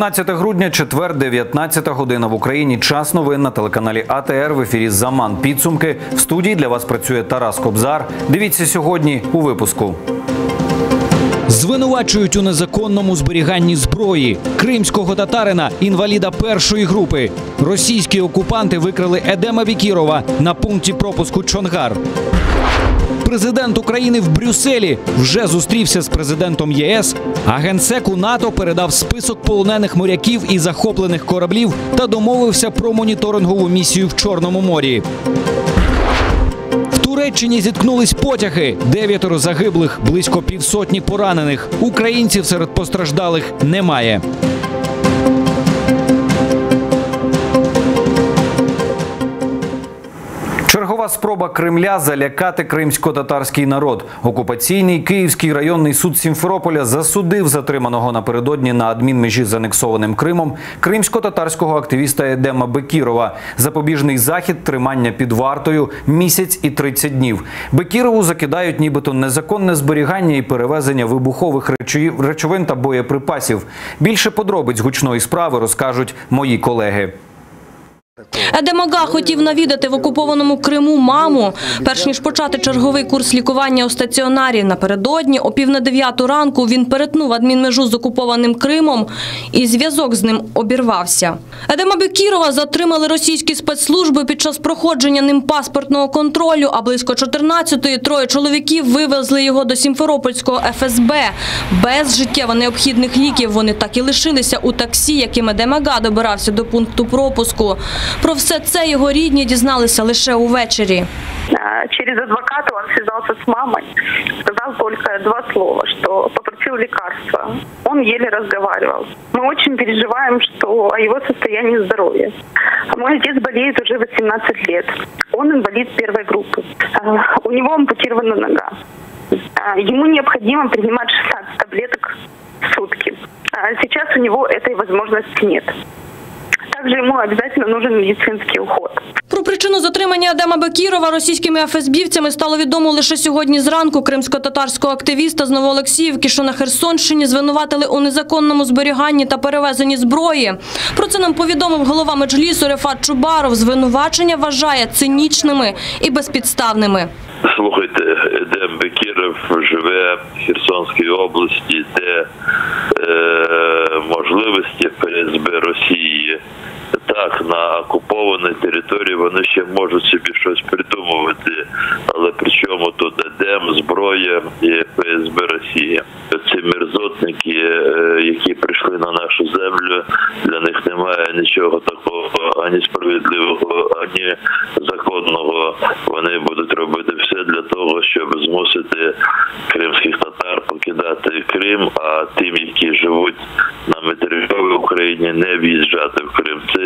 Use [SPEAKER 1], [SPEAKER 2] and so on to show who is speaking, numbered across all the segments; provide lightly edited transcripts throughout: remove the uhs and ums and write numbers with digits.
[SPEAKER 1] 17 грудня, четвер, 19 година в Україні. Час новин на телеканалі АТР. В ефірі «Заман. Підсумки». В студії для вас працює Тарас Кобзар. Дивіться сьогодні у випуску.
[SPEAKER 2] Звинувачують у незаконному зберіганні зброї. Кримського татарина, інваліда першої групи. Російські окупанти викрали Едема Бекірова на пункті пропуску Чонгар. Президент України в Брюсселі вже зустрівся з президентом ЄС, а Генсеку НАТО передав список полонених моряків і захоплених кораблів та домовився про моніторингову місію в Чорному морі. В Туреччині зіткнулись потяги. 9 загиблих, близько півсотні поранених. Українців серед постраждалих немає.
[SPEAKER 1] Чергова спроба Кремля залякати кримсько-татарський народ. Окупаційний Київський районний суд Сімферополя засудив затриманого напередодні на адмінмежі з анексованим Кримом кримсько-татарського активіста Едема Бекірова. Запобіжний захід – тримання під вартою місяць і 30 днів. Бекірову закидають нібито незаконне зберігання і перевезення вибухових речовин та боєприпасів. Більше подробиць гучної справи розкажуть мої колеги.
[SPEAKER 3] Едем Ага хотів навідати в окупованому Криму маму, перш ніж почати черговий курс лікування у стаціонарі. Напередодні о 8:45 ранку він перетнув адмінмежу з окупованим Кримом і зв'язок з ним обірвався. Едема Бекірова затримали російські спецслужби під час проходження ним паспортного контролю, а близько 14-ї троє чоловіків вивезли його до Сімферопольського ФСБ. Без життєво необхідних ліків вони так і лишилися у таксі, яким Едем Ага добирався до пункту пропуску. Про все це його рідні дізналися лише увечері.
[SPEAKER 4] Через адвоката он связался с мамой, сказал только 2 слова, что попросил лекарства. Он еле разговаривал. Мы очень переживаем, что о его состоянии здоровья. Мой отец болеет уже 18 лет. Он инвалид 1 группы. У него ампутирована нога. Ему необходимо принимать 16 таблеток в сутки. Сейчас у него этой возможности нет. Також йому обов'язково потрібен медицинський уход.
[SPEAKER 3] Про причину затримання Едема Бекірова російськими ФСБівцями стало відомо лише сьогодні зранку. Кримсько-татарського активіста з Новоолексіївки, що на Херсонщині, звинуватили у незаконному зберіганні та перевезенні зброї. Про це нам повідомив голова Меджлісу Рефат Чубаров. Звинувачення вважає цинічними і безпідставними.
[SPEAKER 5] Слухайте, Едем Бекіров живе в Херсонській області, де можливості ФСБ Росії так на окупованій території вони ще можуть собі щось придумувати, але при чому тут Едем, зброя і ФСБ Росії. Ці мерзотники, які прийшли на нашу землю, для них немає нічого такого, ані справедливого, ані законного. Вони будуть робити все для того, щоб змусити кримських татар покидати Крим, а тим, які живуть на материковій Україні, не в'їжджати в Крим. Це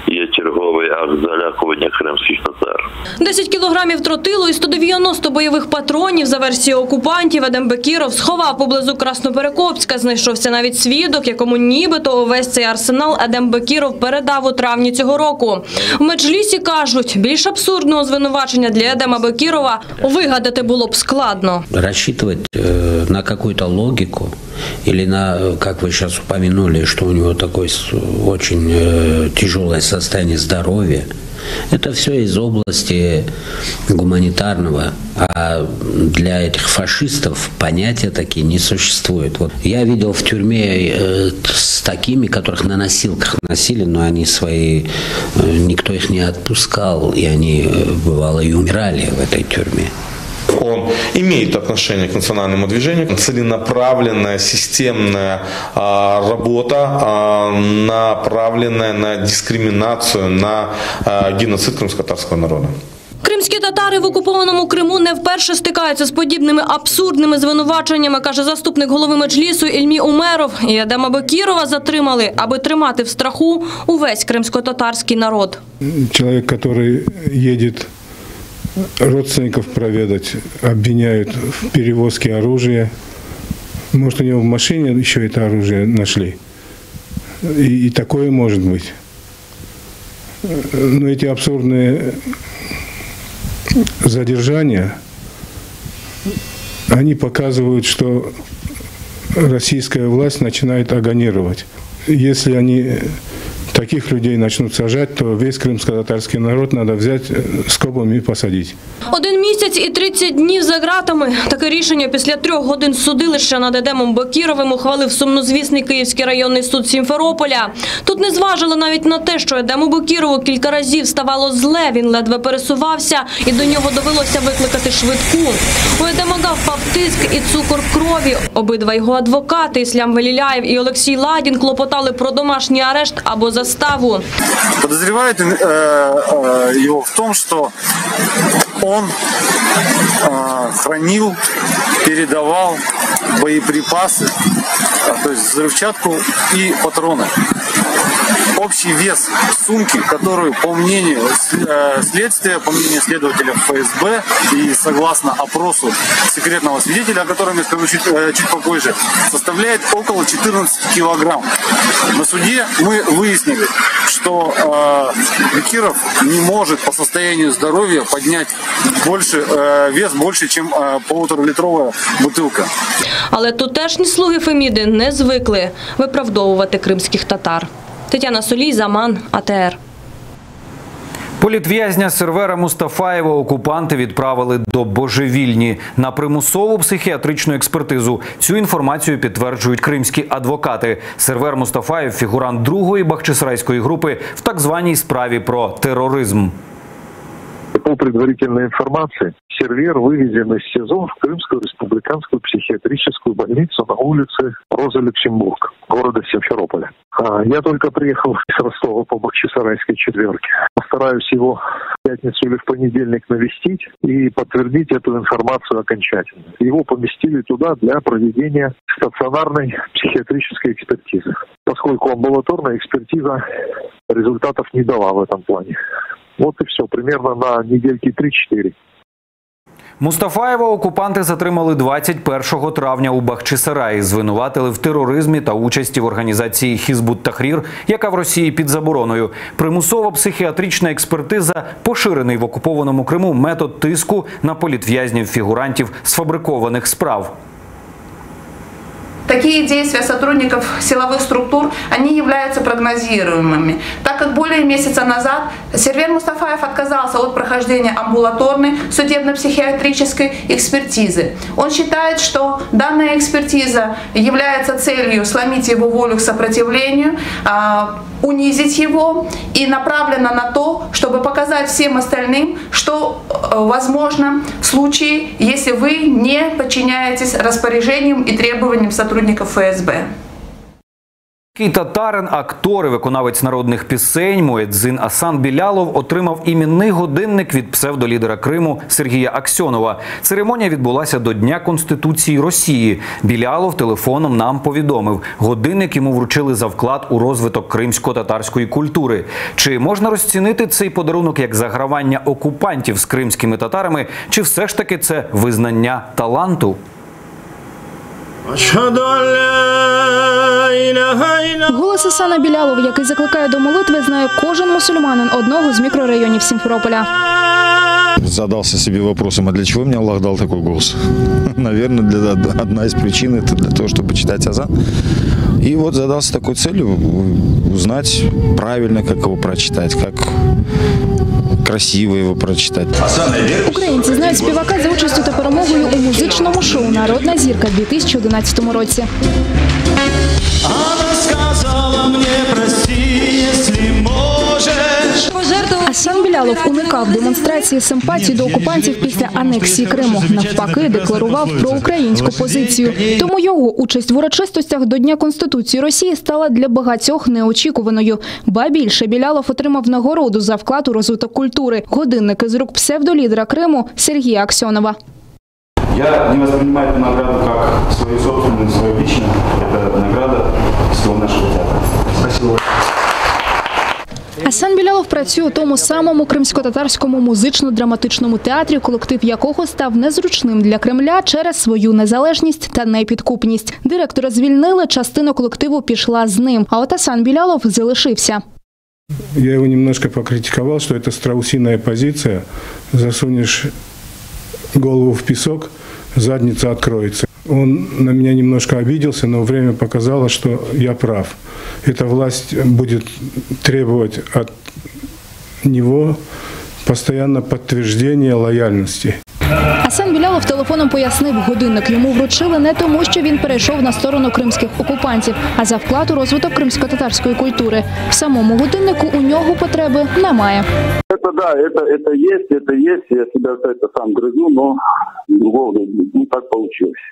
[SPEAKER 5] є черговий акт залякування кримських татар.
[SPEAKER 3] 10 кілограмів тротилу і 190 бойових патронів, за версією окупантів, Едем Бекіров сховав поблизу Красноперекопська. Знайшовся навіть свідок, якому нібито увесь цей арсенал Едем Бекіров передав у травні цього року. В Меджлісі кажуть, більш абсурдного звинувачення для Едема Бекірова вигадати було б складно.
[SPEAKER 6] Рассчитывать на какую-то логику или на, как вы сейчас упомянули, что у него такое очень тяжелое состояние здоровья, это все из области гуманитарного, а для этих фашистов понятия такие не существуют. Вот я видел в тюрьме с такими, которых на носилках носили, но они свои, никто их не отпускал, и они, бывало, и умирали в этой тюрьме.
[SPEAKER 7] Он имеет отношение к национальному движению. Целенаправленная, системная работа, направленная на дискриминацию, на геноцид крымско-татарского народа.
[SPEAKER 3] Кримські татари в окупованому Криму не вперше стикаються з подібними абсурдними звинуваченнями, каже заступник голови Меджлісу Ільмі Умеров. І Едема Бекірова затримали, аби тримати в страху увесь кримсько-татарський народ.
[SPEAKER 8] Чоловік, який їде родственников проведать, обвиняют в перевозке оружия. Может, у него в машине еще это оружие нашли. И такое может быть. Но эти абсурдные задержания, они показывают, что российская власть начинает агонировать. если они таких людей начнут сажать, то весь крымско-татарский народ надо взять скобом и посадить.
[SPEAKER 3] 1 місяць і 30 днів за ґратами. Таке рішення після 3 годин судилища над Едемом Бекіровим ухвалив сумнозвісний Київський районний суд Сімферополя. Тут не зважили навіть на те, що Едему Бекірову кілька разів ставало зле, він ледве пересувався і до нього довелося викликати швидку. У Едемага впав тиск і цукор в крові. Обидва його адвокати, Іслям Веліляєв і Олексій Ладін, клопотали про домашній арешт або заставу.
[SPEAKER 9] Подозревают его в том, что он хранил, передавал боеприпасы, то есть взрывчатку и патроны. Общий вес сумки, которую, по мнению следствия, по мнению следователя ФСБ и согласно опросу секретного свидетеля, о котором я скажу чуть попозже, составляет около 14 килограмм. На суде мы выяснили, что Бекиров не может по состоянию здоровья поднять вес больше, чем 1,5-литровая бутылка.
[SPEAKER 3] Але тутешні слуги Феміди не звикли виправдовувати кримських татар. Тетяна Солій, Заман, АТР.
[SPEAKER 1] Політв'язня Сервера Мустафаєва окупанти відправили до божевільні на примусову психіатричну експертизу. Цю інформацію підтверджують кримські адвокати. Сервер Мустафаєв – фігурант 2-ї бахчисарайської групи в так званій справі про тероризм.
[SPEAKER 10] По предварительной информации, Сервер вывезен из СИЗО в Крымскую республиканскую психиатрическую больницу на улице Роза Люксембург, города Симферополя. Я только приехал с Ростова по Бахчисарайской четверке. Постараюсь его в пятницу или в понедельник навестить и подтвердить эту информацию окончательно. Его поместили туда для проведения стационарной психиатрической экспертизы, поскольку амбулаторная экспертиза результатов не дала в этом плане. Вот и все, примерно на недельки 3-4.
[SPEAKER 1] Мустафаєва окупанти затримали 21 травня у Бахчисараї. Звинуватили в тероризмі та участі в організації Хізбут-Тахрір, яка в Росії під забороною. Примусова психіатрична експертиза – поширений в окупованому Криму метод тиску на політв'язнів-фігурантів сфабрикованих справ.
[SPEAKER 11] Такие действия сотрудников силовых структур, они являются прогнозируемыми, так как более месяца назад Сервер Мустафаев отказался от прохождения амбулаторной судебно-психиатрической экспертизы. Он считает, что данная экспертиза является целью сломить его волю к сопротивлению, унизить его и направлена на то, чтобы показать всем остальным, что возможно в случае, если вы не подчиняетесь распоряжениям и требованиям сотрудников ФСБ.
[SPEAKER 1] Татарин, актор і виконавець народних пісень Муедзин Асан Білялов отримав іменний годинник від псевдолідера Криму Сергія Аксьонова. Церемонія відбулася до Дня Конституції Росії. Білялов телефоном нам повідомив, годинник йому вручили за вклад у розвиток кримсько-татарської культури. Чи можна розцінити цей подарунок як загравання окупантів з кримськими татарами, чи все ж таки це визнання таланту?
[SPEAKER 12] Голос Асана Білялова, який закликає до молитви, знає кожен мусульманин одного з мікрорайонів Сімферополя.
[SPEAKER 13] Задался себе вопросом, а для чего мне Аллах дал такой голос? Наверное, одна из причин – это для того, чтобы читать азан. И вот задался такой целью узнать правильно, как его прочитать, как красиво его прочитать.
[SPEAKER 12] Українці знають співака за участю та перемогою у музичному шоу «Народна зірка» в 2011 році. Асан Білялов уникав демонстрації симпатії до окупантів після анексії Криму. Навпаки, декларував проукраїнську позицію. Тому його участь в урочистостях до Дня Конституції Росії стала для багатьох неочікуваною. Ба більше, Білялов отримав нагороду за вклад у розвиток культури – годинники з рук псевдолідера Криму Сергія Аксьонова.
[SPEAKER 14] Я не воспринимаю эту награду как свою собственную, свою личную. Это награда всего нашего театра. Спасибо.
[SPEAKER 12] Асан Білялов працює у тому самому кримсько-татарському музично-драматичному театрі, колектив якого став незручним для Кремля через свою незалежність та непідкупність. Директора звільнили, частина колективу пішла з ним, а от Асан Білялов залишився.
[SPEAKER 8] Я его немножко покритиковал, что это страусиная позиция. Засунешь голову в песок, задница откроется. Он на меня немножко обиделся, но время показало, что я прав. Эта власть будет требовать от него постоянно подтверждения лояльности.
[SPEAKER 12] Асан Білялов телефоном пояснив, годинник йому вручили не тому, що він перейшов на сторону кримських окупантів, а за вклад у розвиток кримсько-татарської культури. В самому годиннику у нього потреби немає.
[SPEAKER 15] Это да, это есть, я себя за это сам грызу, но другого не так получилось.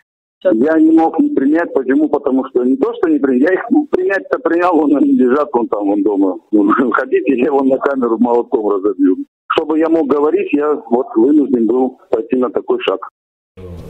[SPEAKER 15] Я не мог не принять, почему? Потому что не то, что не принять, я их принять-то принял, он они лежат, вон дома. Хотите, я его на камеру молотком разобью. Чтобы я мог говорить, я вот вынужден был пойти на такой шаг.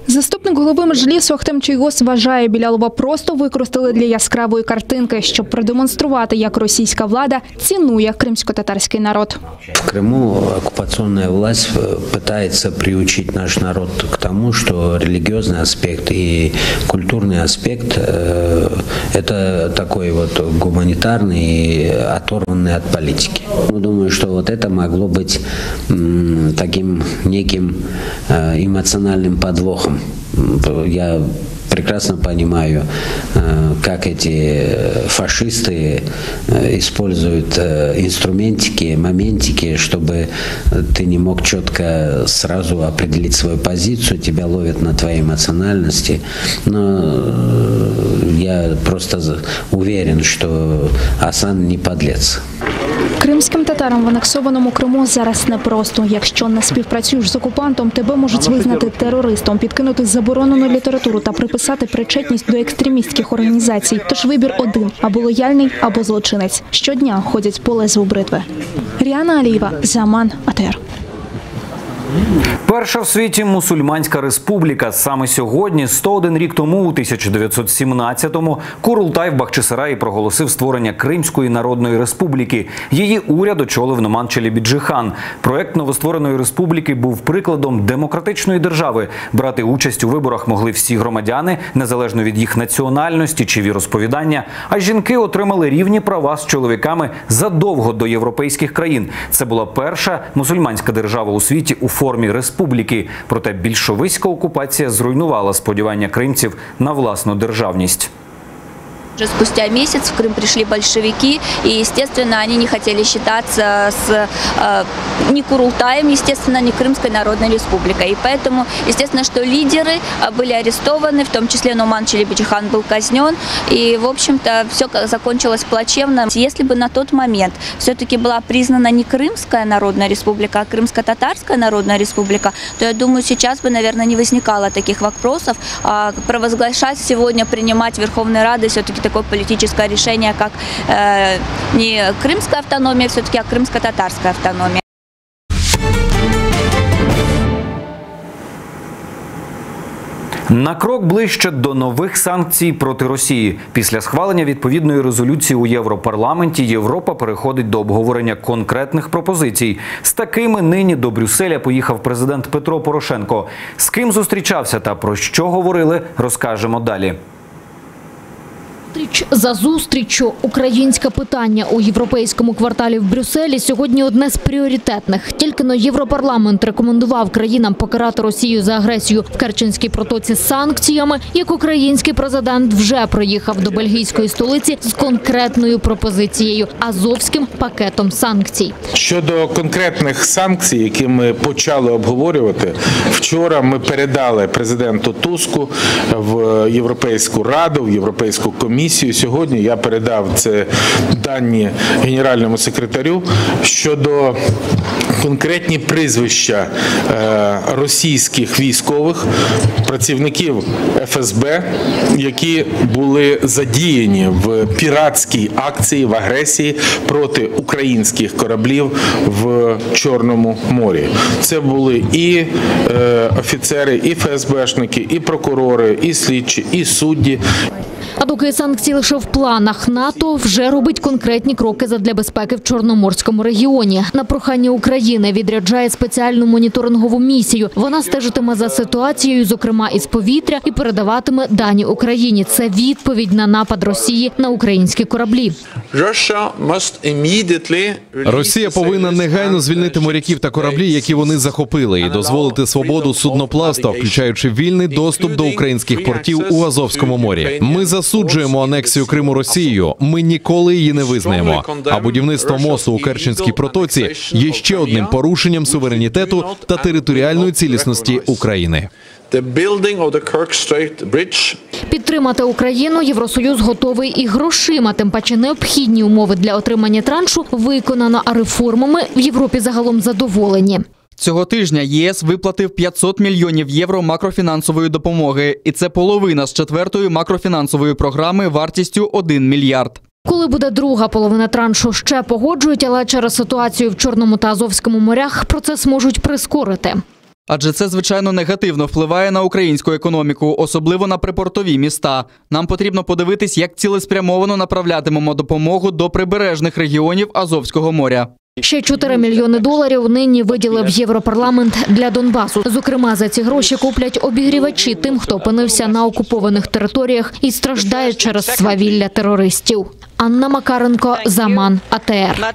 [SPEAKER 12] Заступник голови Меджлісу Ахтем Чийгоз вважає, Білялова просто використали для яскравої картинки, щоб продемонструвати, як російська влада цінує кримсько-татарський народ.
[SPEAKER 6] В Крыму оккупационная власть пытается приучить наш народ к тому, что религиозный аспект и культурный аспект – это такой вот гуманитарный и оторванный от политики. Думаю, что вот это могло быть таким неким эмоциональным подвохом. Я прекрасно понимаю, как эти фашисты используют инструментики, моментики, чтобы ты не мог четко сразу определить свою позицию, тебя ловят на твоей эмоциональности. Но я просто уверен, что Асан не подлец.
[SPEAKER 12] Кримським татарам в анексованому Криму зараз непросто. Якщо не співпрацюєш з окупантом, тебе можуть визнати терористом, підкинути заборонену літературу та приписати причетність до екстремістських організацій. Тож вибір один – або лояльний, або злочинець. Щодня ходять по лезву бритви. Ріана Алієва, Заман, АТР.
[SPEAKER 1] Перша в світі мусульманська республіка. Саме сьогодні, 101 рік тому, у 1917-му, Курултай в Бахчисараї проголосив створення Кримської Народної Республіки. Її уряд очолив Номан Челебіджи-хан. Проект новоствореної республіки був прикладом демократичної держави. Брати участь у виборах могли всі громадяни, незалежно від їх національності чи віросповідання. А жінки отримали рівні права з чоловіками задовго до європейських країн. Це була перша мусульманська держава у світі у формі республіки. Проте більшовицька окупація зруйнувала сподівання кримців на власну державність.
[SPEAKER 16] Уже спустя месяц в Крым пришли большевики, и, естественно, они не хотели считаться с ни Курултаем, естественно, ни Крымской Народной Республикой. И поэтому, естественно, что лидеры были арестованы, в том числе Номан Челебиджи-хан был казнен, и, в общем-то, все закончилось плачевно. Если бы на тот момент все-таки была признана не Крымская Народная Республика, а Крымско-Татарская Народная Республика, то, я думаю, сейчас бы, наверное, не возникало таких вопросов. Провозглашать сегодня, принимать Верховной Радой все-таки такое политическое решение, как не крымская автономия, все-таки, а крымско-татарская автономия.
[SPEAKER 1] На крок ближче до нових санкцій проти Росії. Після схвалення відповідної резолюції у Європарламенті Європа переходить до обговорення конкретних пропозицій. З такими нині до Брюсселя поїхав президент Петро Порошенко. З ким зустрічався та про що говорили, розкажемо далі.
[SPEAKER 17] Зустріч за зустріччю. Українське питання у європейському кварталі в Брюсселі сьогодні одне з пріоритетних. Тільки-но Європарламент рекомендував країнам покарати Росію за агресію в Керченській протоці санкціями, як український президент вже приїхав до бельгійської столиці з конкретною пропозицією – азовським пакетом санкцій.
[SPEAKER 18] Щодо конкретних санкцій, які ми почали обговорювати, вчора ми передали президенту Туску в Європейську Раду, в Європейську комісію. Сьогодні я передав це дані генеральному секретарю щодо конкретні прізвища російських військових, працівників ФСБ, які були задіяні в піратській акції, в агресії проти українських кораблів в Чорному морі. Це були і офіцери, і ФСБшники, і прокурори, і слідчі, і судді.
[SPEAKER 17] А доки санкції лише в планах, НАТО вже робить конкретні кроки задля безпеки в Чорноморському регіоні. На прохання України відряджає спеціальну моніторингову місію. Вона стежитиме за ситуацією, зокрема із повітря, і передаватиме дані Україні. Це відповідь на напад Росії на українські кораблі.
[SPEAKER 19] Росія повинна негайно звільнити моряків та кораблі, які вони захопили, і дозволити свободу судноплавства, включаючи вільний доступ до українських портів у Азовському морі. Ми засуджуємо анексію Криму Росією. Ми ніколи її не визнаємо. А будівництво мосту у Керченській протоці є ще одним порушенням суверенітету та територіальної цілісності України.
[SPEAKER 17] Підтримати Україну Євросоюз готовий і грошима, тим паче необхідні умови для отримання траншу виконано, а реформами в Європі загалом задоволені.
[SPEAKER 20] Цього тижня ЄС виплатив 500 мільйонів євро макрофінансової допомоги. І це половина з 4-ї макрофінансової програми вартістю 1 мільярд.
[SPEAKER 17] Коли буде друга половина траншу, ще погоджують, але через ситуацію в Чорному та Азовському морях процес можуть прискорити.
[SPEAKER 20] Адже це, звичайно, негативно впливає на українську економіку, особливо на припортові міста. Нам потрібно подивитись, як цілеспрямовано направлятимемо допомогу до прибережних регіонів Азовського моря.
[SPEAKER 17] Ще 4 мільйони доларів нині виділив Європарламент для Донбасу. Зокрема, за ці гроші куплять обігрівачі тим, хто опинився на окупованих територіях і страждає через свавілля терористів. Анна Макаренко, Заман, АТР.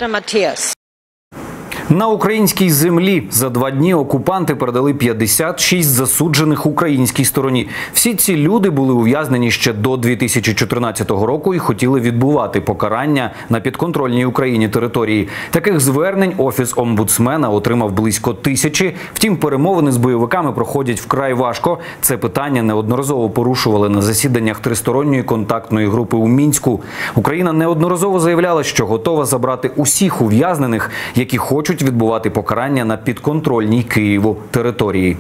[SPEAKER 1] На українській землі за 2 дні окупанти передали 56 засуджених українській стороні. Всі ці люди були ув'язнені ще до 2014 року і хотіли відбувати покарання на підконтрольній Україні території. Таких звернень Офіс омбудсмена отримав близько 1000. Втім, перемовини з бойовиками проходять вкрай важко. Це питання неодноразово порушували на засіданнях тристоронньої контактної групи у Мінську. Україна неодноразово заявляла, що готова забрати усіх ув'язнених, які хочуть відбувати покарання на підконтрольній Києву території.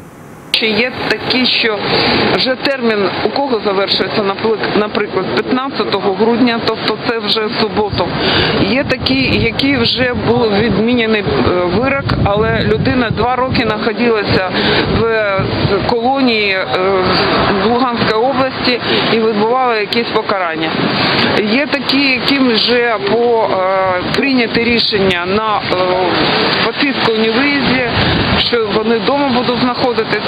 [SPEAKER 21] Є такі, що вже термін у кого завершується, наприклад, 15 грудня, тобто це вже суботу. Є такі, які вже був відмінений вирок, але людина 2 роки знаходилася в колонії в Луганській області і відбувала якісь покарання. Є такі, яким вже прийняти рішення на поцілунковому виїзді, що вони вдома будуть знаходитись.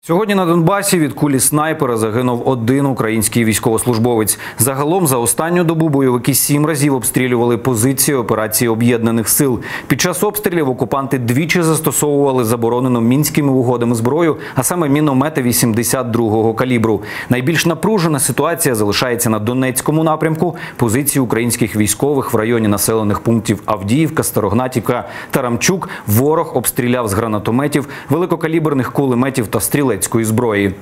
[SPEAKER 1] Сьогодні на Донбасі від кулі снайпера загинув 1 український військовослужбовець. Загалом за останню добу бойовики 7 разів обстрілювали позиції операції Об'єднаних сил. Під час обстрілів окупанти двічі застосовували заборонену Мінськими угодами зброю, а саме міномети 82-го калібру. Найбільш напружена ситуація залишається на Донецькому напрямку. Позиції українських військових в районі населених пунктів Авдіївка, Старогнатівка та Рамчук ворог обстріляв з гранатометів, великокаліберних кулеметів та стрілецької зброї.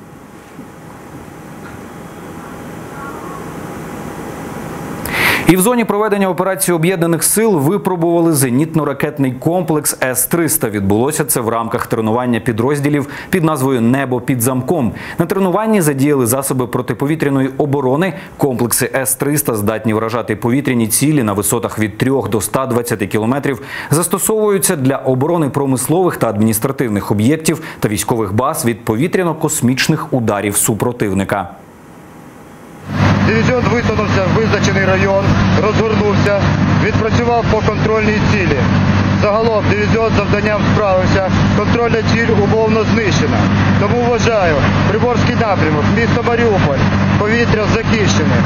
[SPEAKER 1] І в зоні проведення операції Об'єднаних сил випробували зенітно-ракетний комплекс С-300. Відбулося це в рамках тренування підрозділів під назвою «Небо під замком». На тренуванні задіяли засоби протиповітряної оборони. Комплекси С-300 здатні вражати повітряні цілі на висотах від 3 до 120 кілометрів. Застосовуються для оборони промислових та адміністративних об'єктів та військових баз від повітряно-космічних ударів супротивника.
[SPEAKER 22] Дивізіон висунувся в визначений район, розгорнувся, відпрацював по контрольній цілі. Загалом дивізіон з завданням справився, контрольна ціль умовно знищена. Тому вважаю, Приморський напрямок, місто Маріуполь, повітря захищене.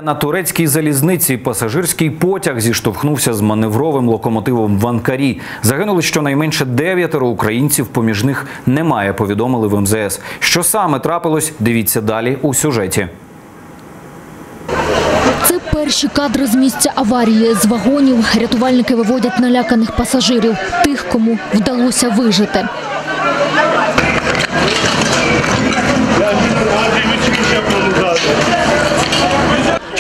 [SPEAKER 1] На турецькій залізниці пасажирський потяг зіштовхнувся з маневровим локомотивом в Анкарі. Загинули щонайменше 9 українців, поміж них немає, повідомили в МЗС. Що саме трапилось, дивіться далі у сюжеті.
[SPEAKER 17] Це перші кадри з місця аварії. З вагонів рятувальники виводять наляканих пасажирів, тих, кому вдалося вижити.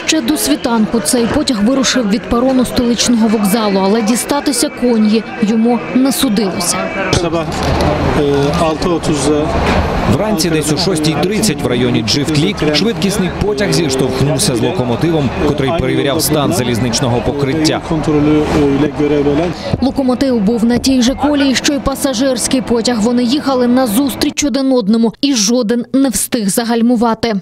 [SPEAKER 17] Ще до світанку цей потяг вирушив від перону столичного вокзалу, але дістатися Коньї йому не судилося.
[SPEAKER 2] Вранці десь о 6:30 в районі Джифтлік швидкісний потяг зіштовхнувся з локомотивом, котрий перевіряв стан залізничного покриття.
[SPEAKER 17] Локомотив був на тій же колії, що й пасажирський потяг. Вони їхали назустріч один одному, і жоден не встиг загальмувати.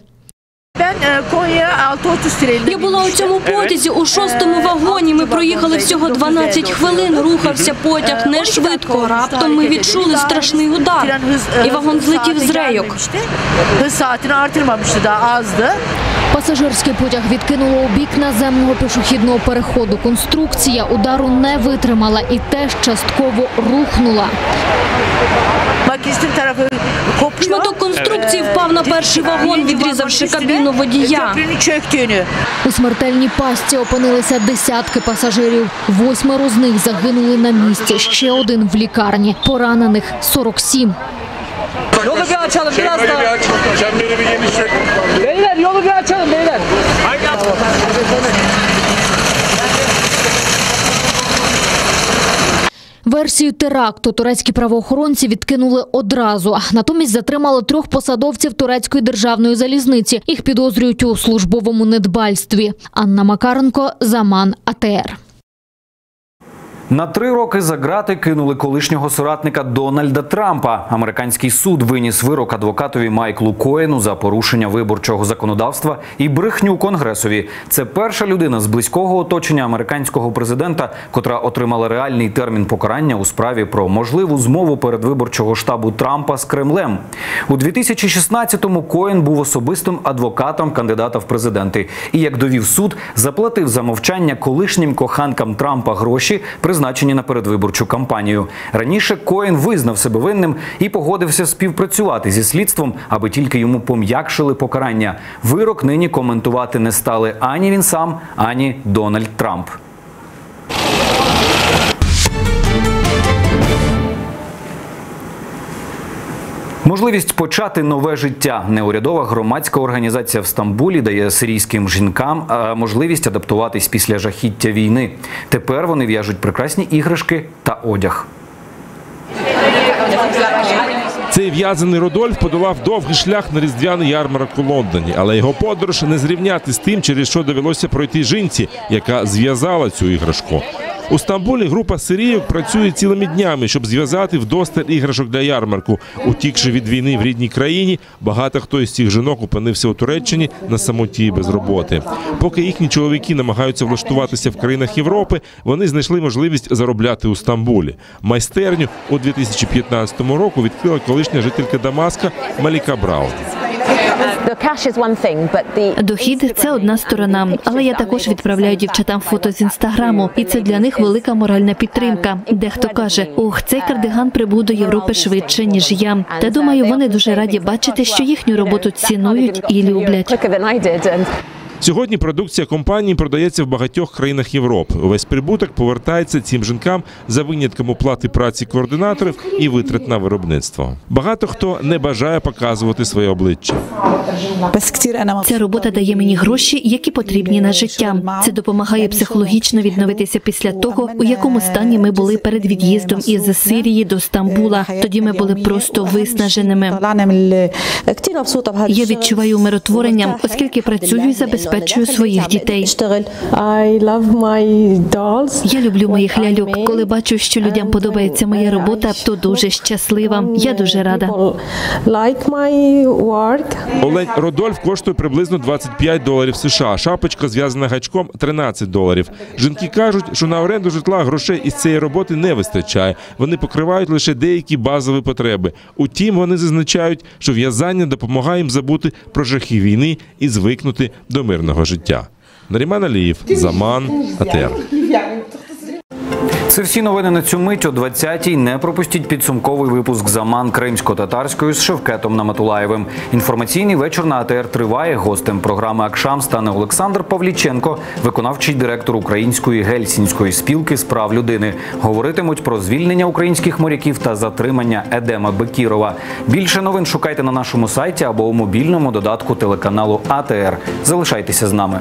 [SPEAKER 3] Я була у цьому потязі у 6-му вагоні. Ми проїхали всього 12 хвилин. Рухався потяг не швидко. Раптом ми відчули страшний удар. І вагон злетів з рейок.
[SPEAKER 17] Пасажирський потяг відкинуло у бік наземного пішохідного переходу. Конструкція удару не витримала і теж частково рухнула.
[SPEAKER 3] Шматок конструкції впав на перший вагон, відрізавши кабіну водія.
[SPEAKER 17] У смертельній пастці опинилися десятки пасажирів. 8 з них загинули на місці, ще один в лікарні. Поранених 47.
[SPEAKER 4] Yolu bir açalım biraz daha. Beyler yolu bir açalım beyler.
[SPEAKER 17] Версію теракту турецькі правоохоронці відкинули одразу. Натомість затримали 3 посадовців турецької державної залізниці. Їх підозрюють у службовому недбальстві. Анна Макаренко, Заман, АТР.
[SPEAKER 1] На 3 роки за ґрати кинули колишнього соратника Дональда Трампа. Американський суд виніс вирок адвокатові Майклу Коену за порушення виборчого законодавства і брехню Конгресові. Це перша людина з близького оточення американського президента, котра отримала реальний термін покарання у справі про можливу змову передвиборчого штабу Трампа з Кремлем. У 2016-му Коен був особистим адвокатом кандидата в президенти. І, як довів суд, заплатив за мовчання колишнім коханкам Трампа гроші, призначені на передвиборчу кампанію. Раніше Коен визнав себе винним і погодився співпрацювати зі слідством, аби тільки йому пом'якшили покарання. Вирок нині коментувати не стали ані він сам, ані Дональд Трамп. Можливість почати нове життя. Неурядова громадська організація в Стамбулі дає сирійським жінкам можливість адаптуватись після жахіття війни. Тепер вони в'яжуть прекрасні іграшки та одяг.
[SPEAKER 5] Цей в'язаний Родольф подолав довгий шлях на різдвяний ярмарок у Лондоні, але його подорож не зрівняти з тим, через що довелося пройти жінці, яка зв'язала цю іграшку. У Стамбулі група сирійок працює цілими днями, щоб зв'язати вдосталь іграшок для ярмарку. Утікши від війни в рідній країні, багато хто із цих жінок опинився у Туреччині на самоті і без роботи. Поки їхні чоловіки намагаються влаштуватися в країнах Європи, вони знайшли можливість заробляти у Стамбулі. Майстерню у 2015 року відкрила колишня жителька Дамаска Маліка Браун.
[SPEAKER 23] Дохід – це одна сторона, але я також відправляю дівчатам фото з Інстаграму, і це для них велика моральна підтримка. Дехто каже, ох, цей кардиган прибув до Європи швидше, ніж я. Та думаю, вони дуже раді бачити, що їхню роботу цінують і люблять.
[SPEAKER 5] Сьогодні продукція компанії продається в багатьох країнах Європи. Увесь прибуток повертається цим жінкам за винятком оплати праці координаторів і витрат на виробництво. Багато хто не бажає показувати своє обличчя.
[SPEAKER 23] Ця робота дає мені гроші, які потрібні на життя. Це допомагає психологічно відновитися після того, у якому стані ми були перед від'їздом із Сирії до Стамбула. Тоді ми були просто виснаженими. Я відчуваю умиротворення, оскільки працюю і забезпечую своїх дітей. Я люблю моїх ляльок. Коли бачу, що людям подобається моя робота, то дуже щаслива. Я дуже рада.
[SPEAKER 5] Олень Родольф коштує приблизно $25 США. Шапочка, зв'язана гачком, $13. Жінки кажуть, що на оренду житла грошей із цієї роботи не вистачає. Вони покривають лише деякі базові потреби. Утім, вони зазначають, що в'язання допомагає їм забути про жахи війни і звикнути до мирного життя. Наріман Алієв, Заман, АТР.
[SPEAKER 1] Це всі новини на цю мить. О 20-й не пропустіть підсумковий випуск «Заман» кримсько-татарською з Шевкетом Наматулаєвим. Інформаційний вечір на АТР триває. Гостем програми «Акшам» стане Олександр Павліченко, виконавчий директор Української гельсінської спілки з прав людини. Говоритимуть про звільнення українських моряків та затримання Едема Бекірова. Більше новин шукайте на нашому сайті або у мобільному додатку телеканалу АТР. Залишайтеся з нами.